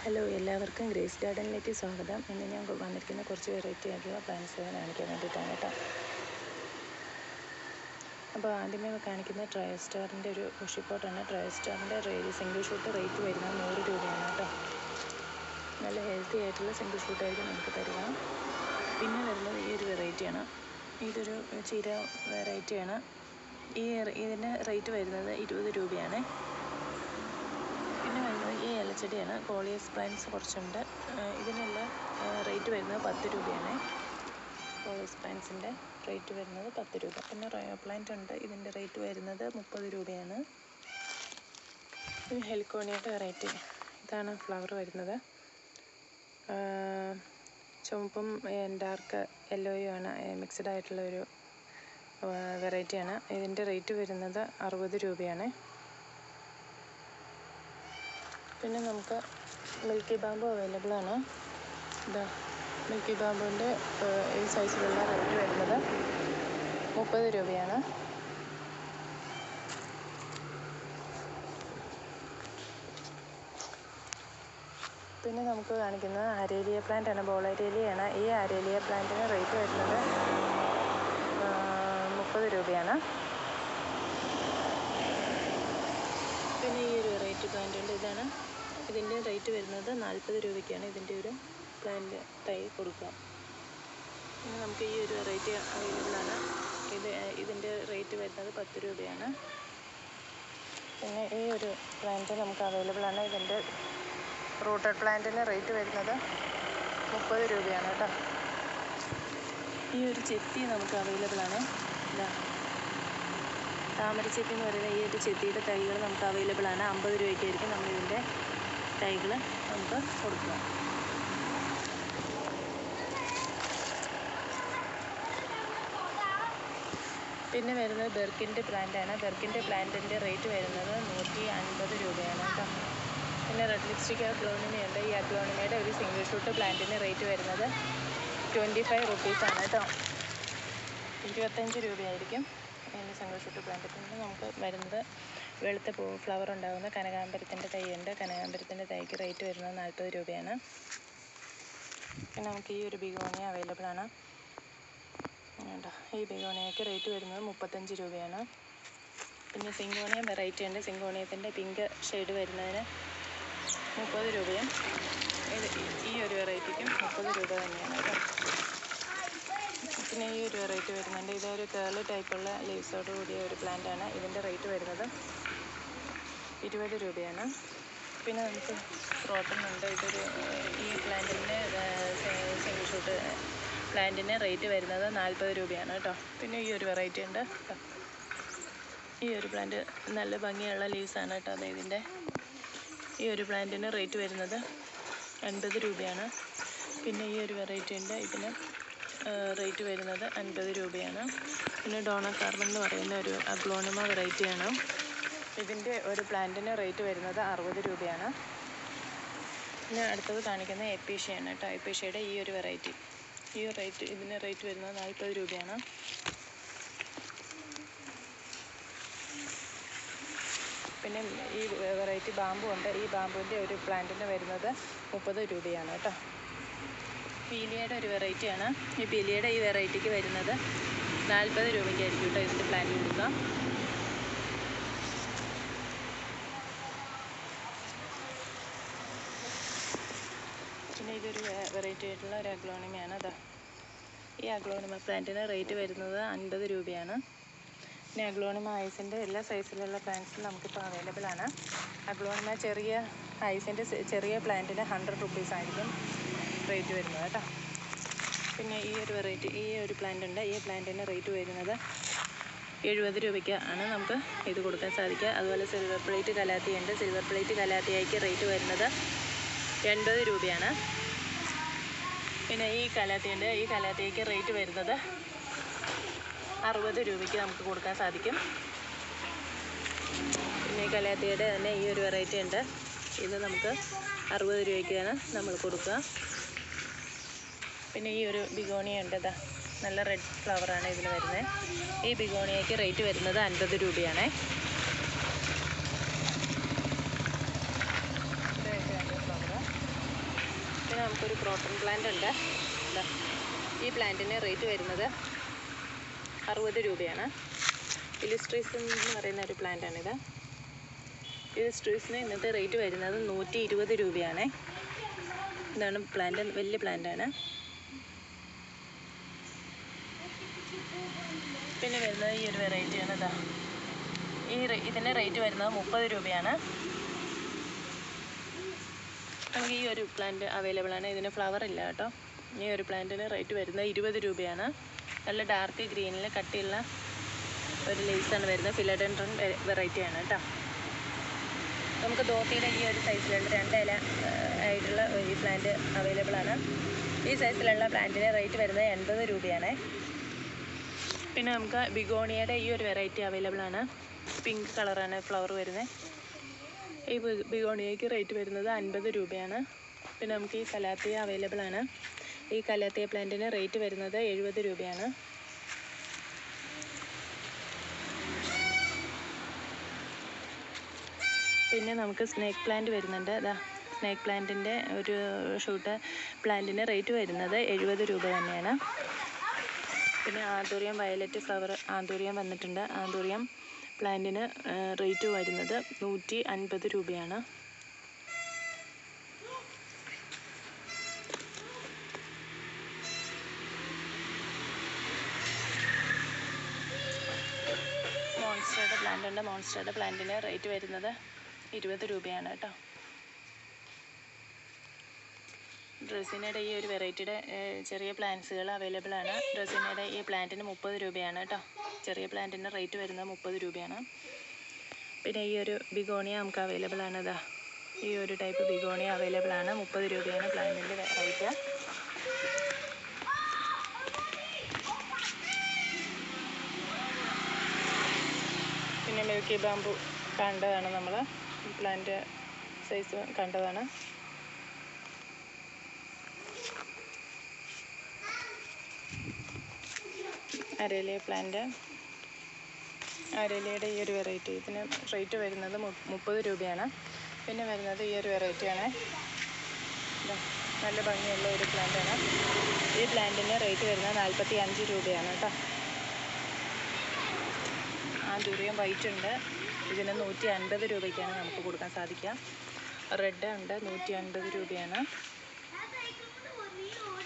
Hello, എല്ലാവർക്കും grace ഗാർഡനിലേക്ക് സ്വാഗതം. ഇന്ന് ഞാൻ വന്നിരിക്കുന്ന കുറച്ച് വെറൈറ്റി ആയിട്ടുള്ള പ്ലാന്റ്സ് കാണിക്കാൻ വേണ്ടിയിട്ടാണ് കേട്ടോ. അപ്പോൾ ആദ്യമേ കാണിക്കുന്ന ട്രയസ്റ്റാറിൻ്റെ ഒരു ബുഷിപ്പോട്ടാണ്. ട്രയസ്റ്റാറിൻ്റെ സിംഗിൾ ഷൂട്ട് റേറ്റ് വരുന്നത് 100 രൂപയാണ് കേട്ടോ. നല്ല ഹെൽത്തി ആയിട്ടുള്ള സിംഗിൾ ഷൂട്ടായിരിക്കും നമുക്ക് തരിക. പിന്നെ വരുന്നത് ഈ ഒരു വെറൈറ്റിയാണ്. ഇതൊരു ചീര വെറൈറ്റിയാണ്. ഇതിൻ്റെ റേറ്റ് വരുന്നത് 20 രൂപയാണ്. പിന്നെ വരുന്നത് ഈ ഇലച്ചെടിയാണ്. കോളിയസ് പ്ലാന്റ്സ് കുറച്ചുണ്ട്. ഇതിനെല്ലാം റേറ്റ് വരുന്നത് 10 രൂപയാണ്. കോളിയസ് പ്ലാന്റ്സിൻ്റെ റേറ്റ് വരുന്നത് 10 രൂപ. പിന്നെ റോയോ പ്ലാന്റ് ഉണ്ട്. ഇതിൻ്റെ റേറ്റ് വരുന്നത് 30 രൂപയാണ്. പിന്നെ ഹെലിക്കോണിയയുടെ വെറൈറ്റി ഇതാണ്. ഫ്ലവർ വരുന്നത് ചുവപ്പും ഡാർക്ക് യെല്ലോയുമാണ് മിക്സ്ഡ് ആയിട്ടുള്ള ഒരു വെറൈറ്റിയാണ്. ഇതിൻ്റെ റേറ്റ് വരുന്നത് 60 രൂപയാണ്. പിന്നെ നമുക്ക് മിൽക്കി ബാമ്പു അവൈലബിൾ ആണ്. ഇതാ മിൽക്കി ബാമ്പുവിൻ്റെ ഈ സൈസിലുള്ള റേറ്റ് വരുന്നത് 30 രൂപയാണ്. പിന്നെ നമുക്ക് കാണിക്കുന്നത് അരേലിയ പ്ലാന്റ് ആണ്. ബോളേരിയയാണ്. ഈ അരേലിയ പ്ലാന്റിന് റേറ്റ് വരുന്നത് 30 രൂപയാണ്. പിന്നെ ഈ ഒരു വെറൈറ്റി പ്ലാന്റ് ഉണ്ട്. ഇതാണ്. ഇതിൻ്റെ റേറ്റ് വരുന്നത് 40 രൂപയ്ക്കാണ് ഇതിൻ്റെ ഒരു പ്ലാന്റ് തൈ കൊടുക്കുക. പിന്നെ നമുക്ക് ഈ ഒരു വെറൈറ്റി അവൈലബിൾ ആണ്. ഇതിൻ്റെ റേറ്റ് വരുന്നത് 10 രൂപയാണ്. പിന്നെ ഈ ഒരു പ്ലാന്റ് നമുക്ക് അവൈലബിൾ ആണ്. ഇതിൻ്റെ റൂട്ടഡ് പ്ലാന്റിന് റേറ്റ് വരുന്നത് 30 രൂപയാണ് കേട്ടോ. ഈ ഒരു ചെത്തി നമുക്ക് അവൈലബിൾ ആണ്. ഇതാ താമരച്ചെത്തി എന്ന് പറയുന്ന ഈ ഒരു ചെത്തിയുടെ തൈകൾ നമുക്ക് അവൈലബിൾ ആണ്. 50 രൂപയ്ക്കായിരിക്കും നമ്മൾ ഇതിൻ്റെ തൈകൾ നമുക്ക് കൊടുക്കുക. പിന്നെ വരുന്നത് ബെർക്കിൻ്റെ പ്ലാന്റാണ്. ബെർക്കിൻ്റെ പ്ലാന്റിൻ്റെ റേറ്റ് വരുന്നത് 150 രൂപയാണ് കേട്ടോ. പിന്നെ റെഡ് ലിപ്സ്റ്റിക് അഗ്ലോണിമയുണ്ട്. ഈ അഗ്ലോണിമയുടെ ഒരു സിംഗിൾ ഷൂട്ട് പ്ലാന്റിന് റേറ്റ് വരുന്നത് 25 റുപ്പീസാണ് കേട്ടോ. 25 രൂപയായിരിക്കും ഇതിൻ്റെ സിംഗിൾ ഷൂട്ട് പ്ലാന്റ്. പിന്നെ നമുക്ക് വരുന്നത് വെളുത്ത ഫ്ലവർ ഉണ്ടാകുന്ന കനകാമ്പരത്തിൻ്റെ തൈയുണ്ട്. കനകാമ്പരത്തിൻ്റെ തൈക്ക് റേറ്റ് വരുന്നത് 40 രൂപയാണ്. പിന്നെ നമുക്ക് ഈ ഒരു ബിഗോണിയ അവൈലബിൾ ആണ് കേട്ടോ. ഈ ബിഗോണിയയ്ക്ക് റേറ്റ് വരുന്നത് 35 രൂപയാണ്. പിന്നെ സിങ്കോണിയ വെറൈറ്റി ഉണ്ട്. സിങ്കോണിയത്തിൻ്റെ പിങ്ക് ഷെയ്ഡ് വരുന്നതിന് 30 രൂപയും ഈ ഒരു വെറൈറ്റിക്കും 30 രൂപ തന്നെയാണ് കേട്ടോ. പിന്നെ ഈ ഒരു വെറൈറ്റി വരുന്നുണ്ട്. ഇതൊരു കേള് ടൈപ്പുള്ള ലീവ്സോട് കൂടിയ ഒരു പ്ലാന്റാണ്. ഇതിൻ്റെ റേറ്റ് വരുന്നത് 20 രൂപയാണ്. പിന്നെ നമുക്ക് ക്രോട്ടനുണ്ട്. ഈ പ്ലാന്റിൻ്റെ സിംഗിൾ ഷൂട്ട് പ്ലാന്റിന് റേറ്റ് വരുന്നത് 40 രൂപയാണ് കേട്ടോ. പിന്നെ ഈ ഒരു വെറൈറ്റി ഉണ്ട്. ഈ ഒരു പ്ലാന്റ് നല്ല ഭംഗിയുള്ള ലീവ്സാണ് കേട്ടോ. അത് ഇതിൻ്റെ ഈ ഒരു പ്ലാന്റിന് റേറ്റ് വരുന്നത് 50 രൂപയാണ്. പിന്നെ ഈ ഒരു വെറൈറ്റി ഉണ്ട്. ഇതിന് റേറ്റ് വരുന്നത് 50 രൂപയാണ്. പിന്നെ ഡോണ കാർബൺ എന്ന് പറയുന്ന ഒരു അഗ്ലോണിമ വെറൈറ്റിയാണ്. ഇതിൻ്റെ ഒരു പ്ലാന്റിന് റേറ്റ് വരുന്നത് 60 രൂപയാണ്. പിന്നെ അടുത്തത് കാണിക്കുന്ന എപ്പീഷ്യയാണ് കേട്ടോ. എപ്പീഷ്യയുടെ ഈ ഒരു വെറൈറ്റി ഇതിന് റേറ്റ് വരുന്നത് 40 രൂപയാണ്. പിന്നെ ഈ വെറൈറ്റി ബാമ്പു ഉണ്ട്. ഈ ബാമ്പുവിൻ്റെ ഒരു പ്ലാന്റിന് വരുന്നത് 30 രൂപയാണ് കേട്ടോ. പീലിയയുടെ ഒരു വെറൈറ്റിയാണ്. ഈ പീലിയയുടെ ഈ വെറൈറ്റിക്ക് വരുന്നത് 40 രൂപയ്ക്കായിരിക്കും കേട്ടോ ഇതിൻ്റെ പ്ലാന്റ് കൊടുക്കുക. പിന്നെ ഇതൊരു വെറൈറ്റി ആയിട്ടുള്ള ഒരു അഗ്ലോണിമയാണ്. അതാ ഈ അഗ്ലോണിമ പ്ലാന്റിന് റേറ്റ് വരുന്നത് 50 രൂപയാണ്. പിന്നെ അഗ്ലോണിമ ഐസിൻ്റെ എല്ലാ സൈസിലുള്ള പ്ലാന്റ്സും നമുക്കിപ്പോൾ അവൈലബിൾ ആണ്. അഗ്ലോണിമ ചെറിയ ഐസിൻ്റെ ചെറിയ പ്ലാന്റിന് 100 റുപ്പീസ് ആയിരിക്കും റേറ്റ് വരുന്നത് കേട്ടോ. പിന്നെ ഈ ഒരു വെറൈറ്റി ഈ ഒരു പ്ലാന്റ് ഉണ്ട്. ഈ പ്ലാന്റിന് റേറ്റ് വരുന്നത് 70 രൂപയ്ക്ക് ആണ് നമുക്ക് ഇത് കൊടുക്കാൻ സാധിക്കുക. അതുപോലെ സിൽവർ പ്ലേറ്റ് കലാത്തിയുണ്ട്. സിൽവർ പ്ലേറ്റ് കലാത്തിയയ്ക്ക് റേറ്റ് വരുന്നത് 80 രൂപയാണ്. പിന്നെ ഈ കലാത്തിയുണ്ട്. ഈ കലാത്തിയയ്ക്ക് റേറ്റ് വരുന്നത് 60 രൂപയ്ക്ക് നമുക്ക് കൊടുക്കാൻ സാധിക്കും. പിന്നെ ഈ കലാത്തിയുടെ തന്നെ ഈ ഒരു വെറൈറ്റി ഉണ്ട്. ഇത് നമുക്ക് 60 രൂപയ്ക്കാണ് നമ്മൾ കൊടുക്കുക. പിന്നെ ഈ ഒരു ബിഗോണിയ ഉണ്ട്. ഇതാ നല്ല റെഡ് ഫ്ലവറാണ് ഇതിന് വരുന്നത്. ഈ ബിഗോണിയയ്ക്ക് റേറ്റ് വരുന്നത് 50 രൂപയാണ്. ഫ്ലവർ നമുക്കൊരു ക്രോട്ടൺ പ്ലാന്റ് ഉണ്ട്. ഈ പ്ലാന്റിന് റേറ്റ് വരുന്നത് 60 രൂപയാണ്. ഇലിസ്ട്രീസ് എന്ന് പറയുന്ന ഒരു പ്ലാന്റാണിത്. ഇലിസ്ട്രീസിന് ഇന്നത്തെ റേറ്റ് വരുന്നത് 120 രൂപയാണ്. ഇതാണ് പ്ലാന്റ്, വലിയ പ്ലാന്റാണ്. പിന്നെ വരുന്നത് ഈ ഒരു വെറൈറ്റിയാണ്. ഇതിൻ്റെ റേറ്റ് വരുന്നത് 30 രൂപയാണ്. നമുക്ക് ഈ ഒരു പ്ലാന്റ് അവൈലബിൾ ആണ്. ഇതിന് ഫ്ലവർ ഇല്ല കേട്ടോ. ഈ ഒരു പ്ലാന്റിന് റേറ്റ് വരുന്നത് 20 രൂപയാണ്. നല്ല ഡാർക്ക് ഗ്രീനിൽ കട്ടിയുള്ള ഒരു ലേസാണ് വരുന്നത്. ഫിലഡെൻഡ്രൻ വെറൈറ്റിയാണ് കേട്ടോ. നമുക്ക് ധോത്തിയുടെ ഈ ഒരു സൈസിലുള്ള 2 ഇല ആയിട്ടുള്ള ഈ പ്ലാന്റ് അവൈലബിൾ ആണ്. ഈ സൈസിലുള്ള പ്ലാന്റിന് റേറ്റ് വരുന്നത് 80 രൂപയാണ്. പിന്നെ നമുക്ക് ബിഗോണിയയുടെ ഈ ഒരു വെറൈറ്റി അവൈലബിൾ ആണ്. പിങ്ക് കളറാണ് ഫ്ലവർ വരുന്നത്. ഈ ബിഗോണിയയ്ക്ക് റേറ്റ് വരുന്നത് 50 രൂപയാണ്. പിന്നെ നമുക്ക് ഈ കലാത്തിയ അവൈലബിൾ ആണ്. ഈ കലാത്തിയ പ്ലാന്റിന് റേറ്റ് വരുന്നത് 70 രൂപയാണ്. പിന്നെ നമുക്ക് സ്നേക്ക് പ്ലാന്റ് വരുന്നുണ്ട്. സ്നേക്ക് പ്ലാന്റിൻ്റെ ഒരു ഷൂട്ട് പ്ലാന്റിന് റേറ്റ് വരുന്നത് 70 രൂപ തന്നെയാണ്. പിന്നെ ആന്തൂറിയം വയലറ്റ് ഫ്ലവർ ആന്തൂറിയം വന്നിട്ടുണ്ട്. ആന്തൂറിയം പ്ലാന്റിന് റേറ്റ് വരുന്നത് 150 രൂപയാണ്. മോൺസ്റ്ററുടെ പ്ലാന്റ് ഉണ്ട്. മോൺസ്റ്ററുടെ പ്ലാന്റിന് റേറ്റ് വരുന്നത് 20 രൂപയാണ് കേട്ടോ. ഡ്രസിനയുടെ ഈ ഒരു വെറൈറ്റിയുടെ ചെറിയ പ്ലാന്റ്സുകൾ അവൈലബിൾ ആണ്. ഡ്രസിനയുടെ ഈ പ്ലാന്റിന് 30 രൂപയാണ് കേട്ടോ. ചെറിയ പ്ലാന്റിന് റേറ്റ് വരുന്നത് 30 രൂപയാണ്. പിന്നെ ഈ ഒരു ബിഗോണിയ നമുക്ക് അവൈലബിൾ ആണ്. ഈ ഒരു ടൈപ്പ് ബിഗോണിയ അവൈലബിൾ ആണ്. 30 രൂപയാണ് പ്ലാന്റിൻ്റെ റേറ്റ്. പിന്നെ മിൽക്കി ബാമ്പു കണ്ടതാണ്, നമ്മൾ പ്ലാന്റ് സൈസ് കണ്ടതാണ്. അരേലിയ പ്ലാന്റ്, അരേലിയയുടെ ഈ ഒരു വെറൈറ്റി ഇതിന് റേറ്റ് വരുന്നത് 30 രൂപയാണ്. പിന്നെ വരുന്നത് ഈ ഒരു വെറൈറ്റിയാണ്. നല്ല ഭംഗിയുള്ള ഒരു പ്ലാന്റാണ്. ഈ പ്ലാന്റിന് റേറ്റ് വരുന്നത് 45 രൂപയാണ് കേട്ടോ. ആന്തൂറിയം വൈറ്റ് ഉണ്ട്. ഇതിന് 150 രൂപയ്ക്കാണ് നമുക്ക് കൊടുക്കാൻ സാധിക്കുക. റെഡ് ഉണ്ട്, 150 രൂപയാണ്.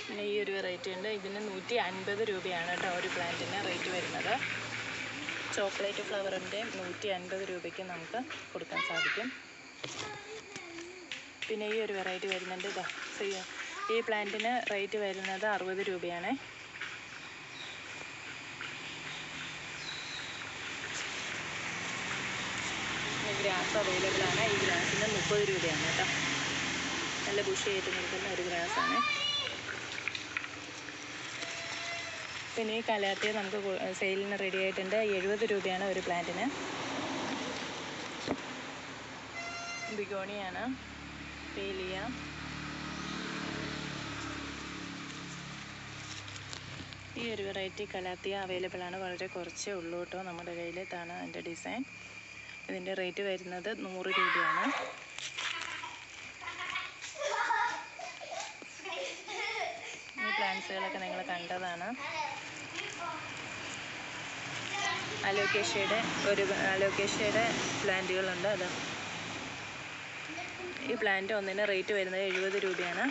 പിന്നെ ഈ ഒരു വെറൈറ്റി ഉണ്ട്. ഇതിന് 150 രൂപയാണ് കേട്ടോ ഒരു പ്ലാന്റിന് റേറ്റ് വരുന്നത്. ചോക്ലേറ്റ് ഫ്ലവറിൻ്റെ 150 രൂപയ്ക്ക് നമുക്ക് കൊടുക്കാൻ സാധിക്കും. പിന്നെ ഈ ഒരു വെറൈറ്റി വരുന്നുണ്ട്. ഈ പ്ലാന്റിന് റേറ്റ് വരുന്നത് 60 രൂപയാണ്. ഗ്രാസ് അവൈലബിൾ ആണ്. ഈ ഗ്രാസിന് 30 രൂപയാണ് കേട്ടോ. നല്ല ബുഷ് ചെയ്ത് നിൽക്കുന്ന ഒരു ഗ്രാസാണ്. പിന്നെ ഈ കലാത്തിയ നമുക്ക് സെയിലിന് റെഡി ആയിട്ടുണ്ട്. 70 രൂപയാണ് ഒരു പ്ലാന്റിന്. ബിഗോണിയാണ്, പേലിയ. ഈ ഒരു വെറൈറ്റി കലാത്തിയ അവൈലബിൾ ആണ്. വളരെ കുറച്ചേ ഉള്ളൂ കേട്ടോ നമ്മുടെ കയ്യിൽ. ഇതാണ് അതിൻ്റെ ഡിസൈൻ. ഇതിൻ്റെ റേറ്റ് വരുന്നത് 100 രൂപയാണ്. ഈ പ്ലാന്റ്സുകളൊക്കെ നിങ്ങൾ കണ്ടതാണ്. അലോക്കേഷ്യയുടെ പ്ലാന്റുകളുണ്ട്. ഈ പ്ലാന്റ് ഒന്നിന് റേറ്റ് വരുന്നത് 70 രൂപയാണ്.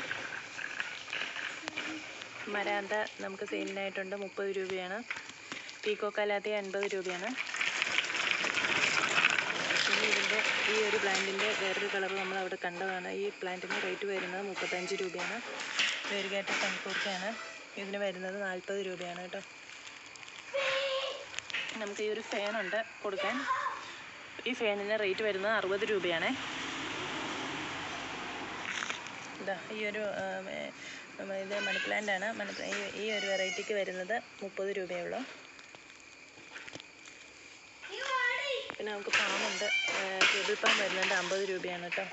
മരാന്ത നമുക്ക് സെയിലിനായിട്ടുണ്ട്, 30 രൂപയാണ്. പീക്കോ കലാത്തിയ 80 രൂപയാണ്. പിന്നെ ഇതിൻ്റെ ഈ ഒരു പ്ലാന്റിൻ്റെ വേറൊരു കളർ നമ്മൾ അവിടെ കണ്ടതാണ്. ഈ പ്ലാന്റിന് റേറ്റ് വരുന്നത് 35 രൂപയാണ്. വേരിഗേറ്റ സൺഫ്ലവറിക്കാണ്. ഇതിന് വരുന്നത് 40 രൂപയാണ് കേട്ടോ. നമുക്ക് ഈ ഒരു ഫാനുണ്ട് കൊടുക്കാൻ. ഈ ഫാനിന് റേറ്റ് വരുന്നത് 60 രൂപയാണ്. ഈ ഒരു ഇത് മണി പ്ലാന്റാണ്. ഈ ഒരു വെറൈറ്റിക്ക് വരുന്നത് 30 രൂപയുള്ളൂ. പിന്നെ നമുക്ക് പാമ്പുണ്ട്. ടേബിൾ പാമ്പ് വരുന്നുണ്ട്, 50 രൂപയാണ് കേട്ടോ.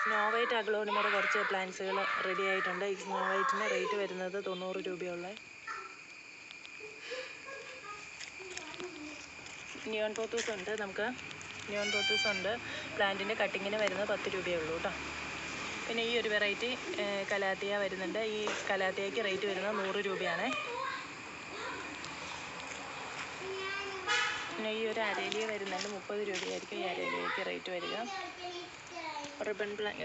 സ്നോ വൈറ്റ് അഗ്ലോണിമയുടെ കുറച്ച് പ്ലാന്റ്സുകൾ റെഡി ആയിട്ടുണ്ട്. ഈ സ്നോ വൈറ്റിന് റേറ്റ് വരുന്നത് 90 രൂപയുള്ള. നിയോൺ പോത്തൂസ് ഉണ്ട്. നമുക്ക് നിയോൺ പോത്തൂസ് ഉണ്ട്. പ്ലാന്റിൻ്റെ കട്ടിങ്ങിന് വരുന്നത് 10 രൂപയേ ഉള്ളൂ കേട്ടോ. പിന്നെ ഈ ഒരു വെറൈറ്റി കലാത്തിയ വരുന്നുണ്ട്. ഈ കലാത്തിയയ്ക്ക് റേറ്റ് വരുന്നത് 100 രൂപയാണ്. പിന്നെ ഈ ഒരു അരേലിയ വരുന്നുണ്ട്, 30 രൂപയായിരിക്കും ഈ അരേലിയയ്ക്ക് റേറ്റ് വരിക.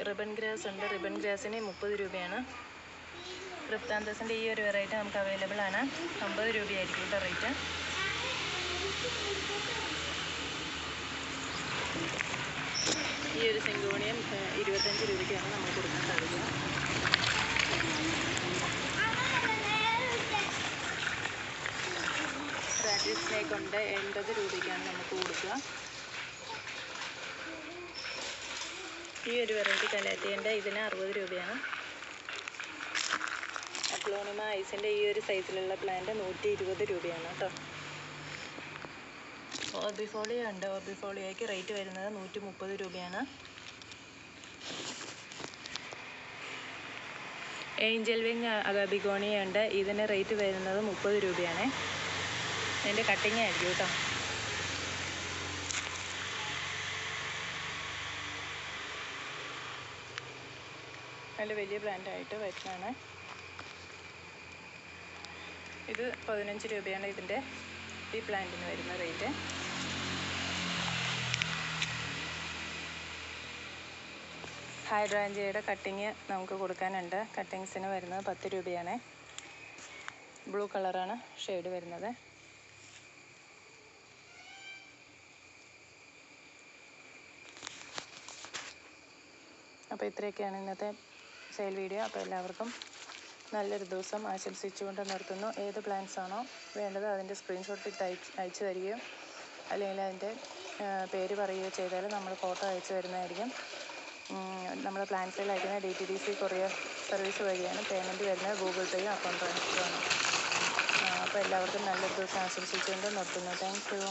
റിബൺ ഗ്രാസ് ഉണ്ട്, റിബൺ ഗ്രാസിന് 30 രൂപയാണ്. ക്രിപ്താന്തസിൻ്റെ ഈ ഒരു വെറൈറ്റി നമുക്ക് അവൈലബിൾ ആണ്, 50 രൂപയായിരിക്കും കേട്ടോ റേറ്റ്. ഈ ഒരു സിങ്കോണിയം 25 രൂപയ്ക്കാണ് നമ്മൾ കൊടുക്കാൻ സാധിക്കുക. റാറ്റിൽ സ്നേക്ക് ഉണ്ട്, 80 രൂപയ്ക്കാണ് നമുക്ക് കൊടുക്കുക. ഈ ഒരു വെറൈറ്റി കലാത്തിയൻ്റെ ഇതിന് 60 രൂപയാണ്. അഗ്ലോണിമ ഐസിൻ്റെ ഈ ഒരു സൈസിലുള്ള പ്ലാന്റ് 120 രൂപയാണ് കേട്ടോ. ഓർബിഫോളിയ ഉണ്ട്, ഓർബിഫോളിയയ്ക്ക് റേറ്റ് വരുന്നത് 130 രൂപയാണ്. ഏഞ്ചൽ വിങ് അഗാബിഗോണിയ ഉണ്ട്, ഇതിന് റേറ്റ് വരുന്നത് 30 രൂപയാണ്. അതിൻ്റെ കട്ടിങ് ആയിരിക്കും കേട്ടോ. നല്ല വലിയ പ്ലാന്റായിട്ട് വരുന്നതാണ്. ഇത് 15 രൂപയാണ് ഇതിൻ്റെ ഈ പ്ലാന്റിന് വരുന്ന റേറ്റ്. ഹൈഡ്രാഞ്ചിയയുടെ കട്ടിങ് നമുക്ക് കൊടുക്കാനുണ്ട്. കട്ടിങ്സിന് വരുന്നത് 10 രൂപയാണ്. ബ്ലൂ കളറാണ് ഷെയ്ഡ് വരുന്നത്. അപ്പോൾ ഇത്രയൊക്കെയാണ് ഇന്നത്തെ സെയിൽ വീഡിയോ. അപ്പോൾ എല്ലാവർക്കും നല്ലൊരു ദിവസം ആശംസിച്ചുകൊണ്ട് നിർത്തുന്നു. ഏത് പ്ലാൻസ് ആണോ വേണ്ടത് അതിൻ്റെ സ്ക്രീൻഷോട്ട് ഇട്ട് അയച്ചു തരികയോ അല്ലെങ്കിൽ അതിൻ്റെ പേര് പറയുകയോ ചെയ്താൽ നമ്മൾ ഫോട്ടോ അയച്ചു തരുന്നതായിരിക്കും. നമ്മൾ പ്ലാൻസിൽ അയക്കുന്ന DTDC കൊറിയർ സർവീസ് വഴിയാണ് പേയ്മെൻറ്റ് വരുന്നത്. ഗൂഗിൾ പേയും അക്കൗണ്ട് ട്രാൻസ്ഫറുമാണ്. അപ്പോൾ എല്ലാവർക്കും നല്ലൊരു ദിവസം ആശംസിച്ചുകൊണ്ട് നിർത്തുന്നു. Thank U.